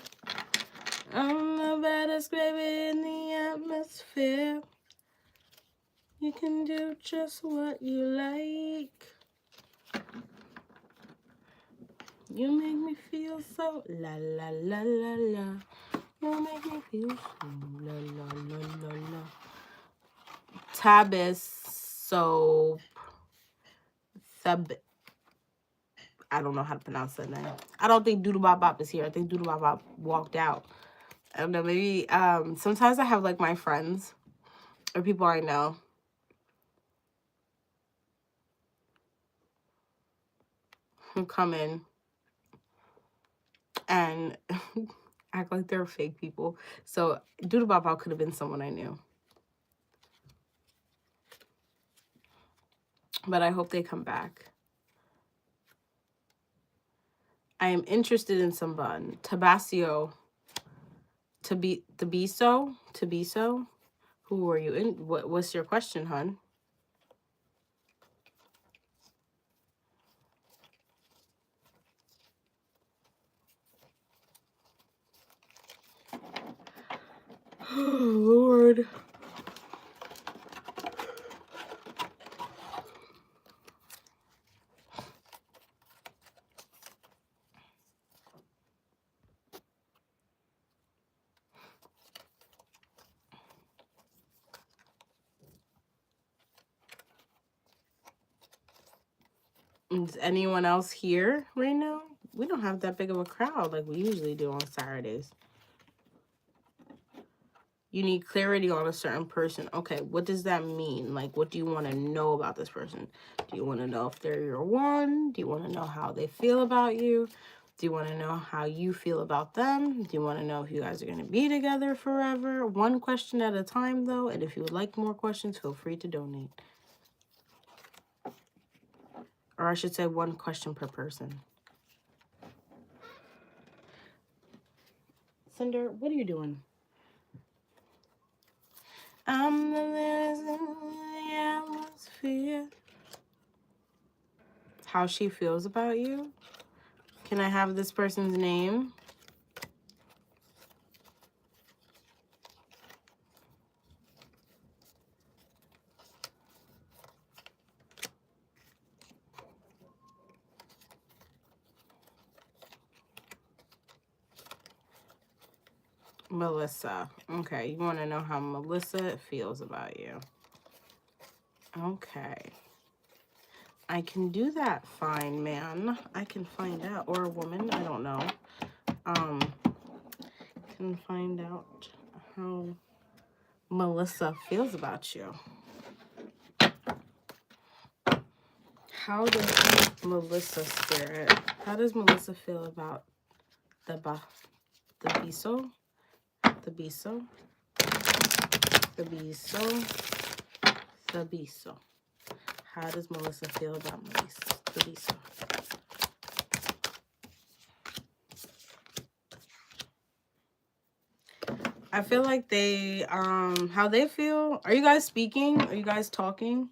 I'm the baddest baby in the atmosphere. You can do just what you like. You make me feel so la la la la la. You make me feel so la la la la la. Tabis so sub. I don't know how to pronounce that name. I don't think Doodle Bop Bop is here. I think Doodle Bop Bop walked out. I don't know. Maybe sometimes I have like my friends or people I know who come in and act like they're fake people. So Doodle Bop Bop could have been someone I knew. But I hope they come back. I am interested in someone. Tabasio. Tabiso. Who are you in? What's your question, hun? Oh, Lord. Is anyone else here right now? We don't have that big of a crowd like we usually do on Saturdays. You need clarity on a certain person. Okay, what does that mean? Like, what do you want to know about this person? Do you want to know if they're your one? Do you want to know how they feel about you? Do you want to know how you feel about them? Do you want to know if you guys are going to be together forever? One question at a time, though. And if you would like more questions, feel free to donate. Or I should say one question per person. Cinder, what are you doing? I'm the last in the atmosphere. How she feels about you? Can I have this person's name? Melissa. Okay, you want to know how Melissa feels about you. Okay. I can do that, fine man. I can find out. Or a woman, I don't know. Can find out how Melissa feels about you. How does Melissa spirit? How does Melissa feel about the biso? The biso? The biso? The biso. How does Melissa feel about the biso? I feel like they, how they feel. Are you guys speaking? Are you guys talking?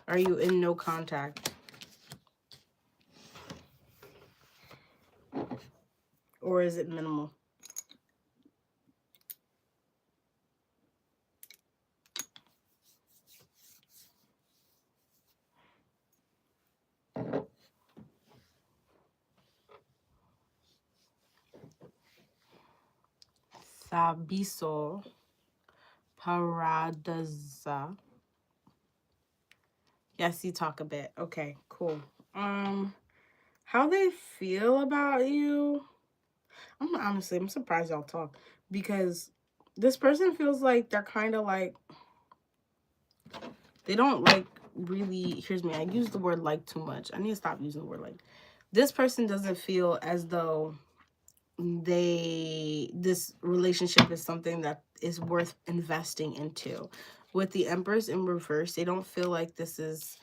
Are you in no contact? Or is it minimal? Sabiso Paradaza. Yes, you talk a bit. Okay, cool. How they feel about you? I'm surprised y'all talk, because this person feels like they're kind of like, they don't like really, here's me, I use the word like too much. I need to stop using the word like. This person doesn't feel as though this relationship is something that is worth investing into. With the Empress in reverse, they don't feel like this is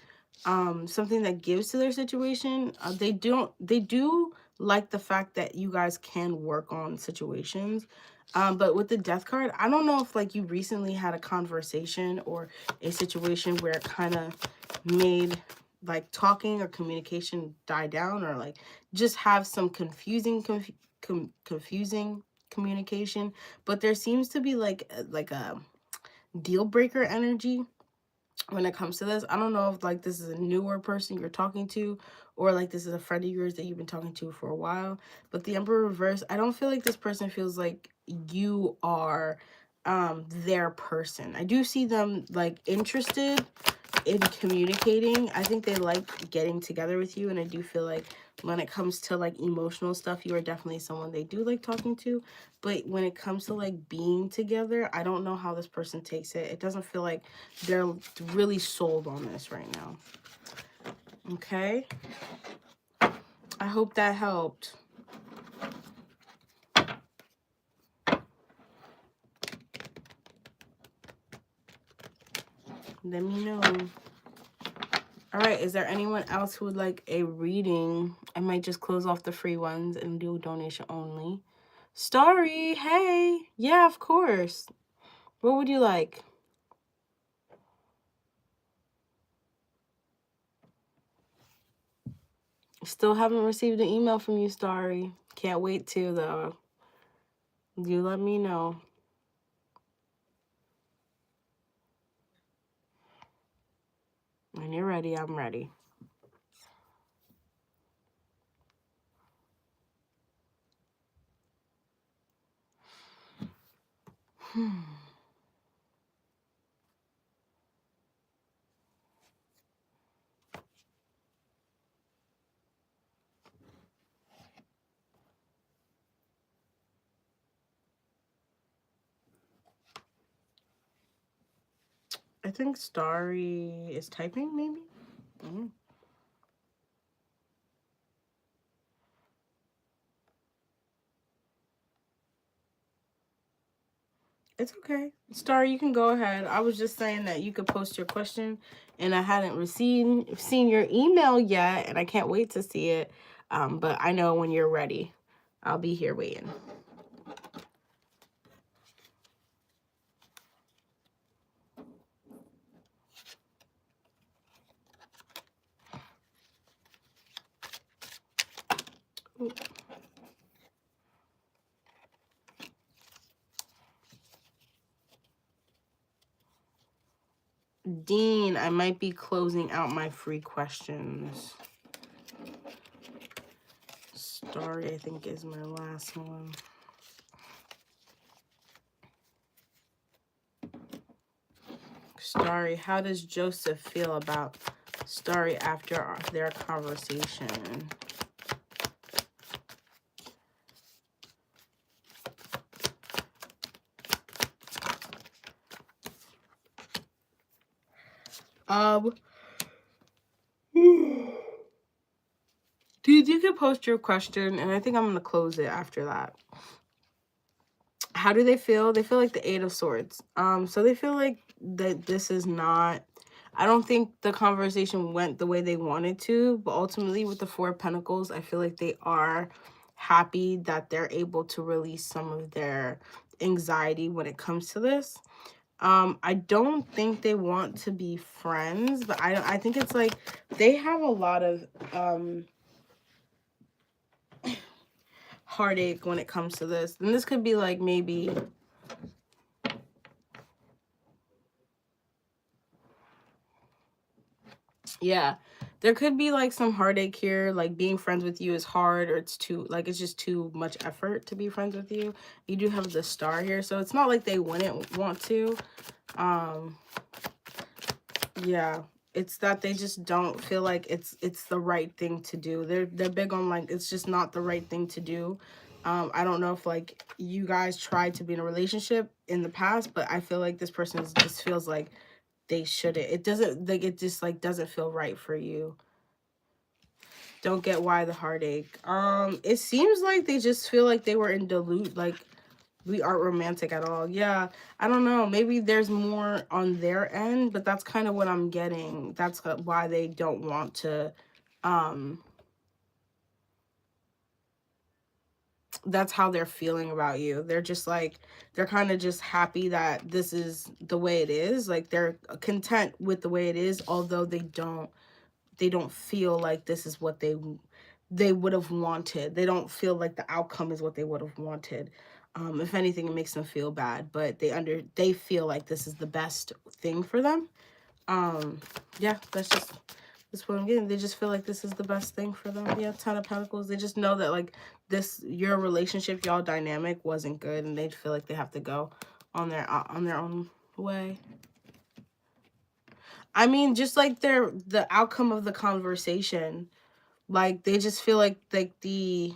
something that gives to their situation. They do like the fact that you guys can work on situations. But with the Death card, I don't know if like you recently had a conversation or a situation where it kind of made like talking or communication die down, or like just have some confusing communication. But there seems to be like a deal breaker energy when it comes to this. I don't know if like this is a newer person you're talking to, or like this is a friend of yours that you've been talking to for a while. But the Emperor reverse, I don't feel like this person feels like you are their person. I do see them like interested in communicating. I think they like getting together with you, and I do feel like when it comes to like emotional stuff, you are definitely someone they do like talking to. But when it comes to like being together, I don't know how this person takes it. It doesn't feel like they're really sold on this right now. Okay, I hope that helped. Let me know. All right, is there anyone else who would like a reading? I might just close off the free ones and do donation only. Starry, hey. Yeah, of course. What would you like? Still haven't received an email from you, Starry. Can't wait to, though. You let me know. When you're ready, I'm ready. I think Starry is typing, maybe? Mm. It's okay. Starry, you can go ahead. I was just saying that you could post your question, and I hadn't seen your email yet, and I can't wait to see it. But I know when you're ready, I'll be here waiting. Ooh. Dean, I might be closing out my free questions. Starry, I think, is my last one. Starry, how does Joseph feel about Starry after their conversation? could post your question, and I think I'm going to close it after that. How do they feel? They feel like the Eight of Swords. So they feel like that this is not, I don't think the conversation went the way they wanted to, but ultimately with the Four of Pentacles, I feel like they are happy that they're able to release some of their anxiety when it comes to this. I don't think they want to be friends, but I think it's like they have a lot of heartache when it comes to this. And this could be like maybe, yeah, there could be like some heartache here, like being friends with you is hard, or it's too, like it's just too much effort to be friends with you. You do have the Star here, so it's not like they wouldn't want to. Yeah, it's that they just don't feel like it's the right thing to do. They're big on like it's just not the right thing to do. I don't know if like you guys tried to be in a relationship in the past, but I feel like this person just feels like they shouldn't. It doesn't, like it just like doesn't feel right for you. Don't get why the heartache. It seems like they just feel like they were in dilute, like we aren't romantic at all. Yeah, I don't know. Maybe there's more on their end, but that's kind of what I'm getting. That's why they don't want to, that's how they're feeling about you. They're just like, they're kind of just happy that this is the way it is. Like they're content with the way it is, although they don't feel like this is what they would have wanted. They don't feel like the outcome is what they would have wanted. If anything, it makes them feel bad, but they feel like this is the best thing for them. Yeah, that's what I'm getting. They just feel like this is the best thing for them. Yeah, Ten of Pentacles. They just know that like your relationship, y'all dynamic wasn't good, and they feel like they have to go on their own way. I mean, just like the outcome of the conversation, like they just feel like the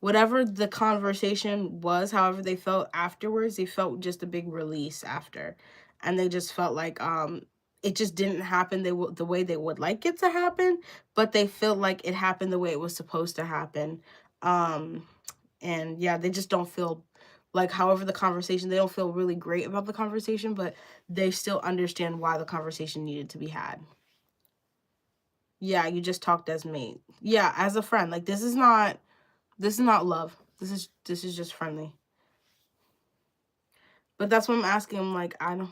whatever the conversation was, however they felt afterwards, they felt just a big release after, and they just felt like it just didn't happen the way they would like it to happen, but they felt like it happened the way it was supposed to happen. And yeah, they just don't feel like, however the conversation, they don't feel really great about the conversation, but they still understand why the conversation needed to be had. Yeah, you just talked as mate. Yeah, as a friend. Like this is not love. This is just friendly. But that's what I'm asking. I'm like, I don't.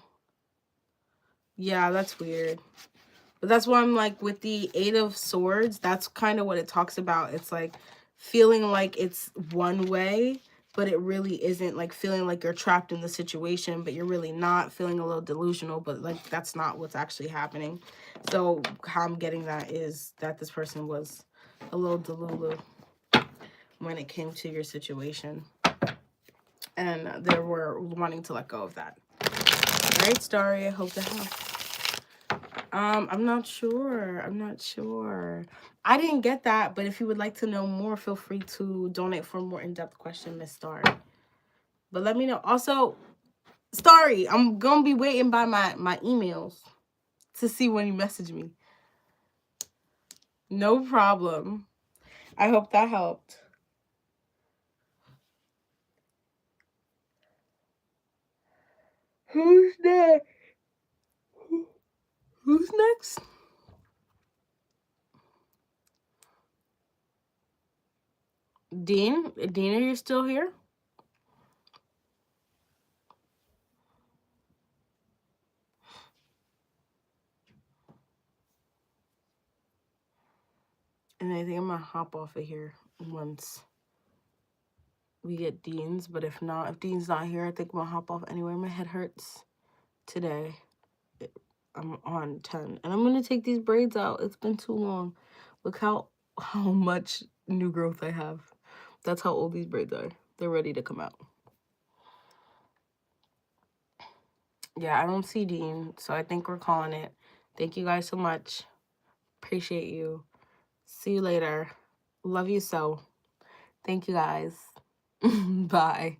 Yeah, that's weird. But that's why I'm like, with the Eight of Swords, that's kind of what it talks about. It's like feeling like it's one way, but it really isn't. Like feeling like you're trapped in the situation, but you're really not. Feeling a little delusional, but like that's not what's actually happening. So how I'm getting that is that this person was a little delulu when it came to your situation. And they were wanting to let go of that. All right, Starry, I hope that helps. I'm not sure. I'm not sure. I didn't get that, but if you would like to know more, feel free to donate for a more in-depth question, Miss Starry. But let me know. Also, Starry, I'm gonna be waiting by my emails to see when you message me. No problem. I hope that helped. Who's next? Who's next? Dean? Dean, are you still here? And I think I'm gonna hop off of here once we get Dean's. But if not, if Dean's not here, I think I'm gonna hop off anyway. My head hurts today. I'm on 10. And I'm gonna take these braids out. It's been too long. Look how much new growth I have. That's how old these braids are. They're ready to come out. Yeah, I don't see Dean, so I think we're calling it. Thank you guys so much. Appreciate you. See you later. Love you so. Thank you guys. Bye.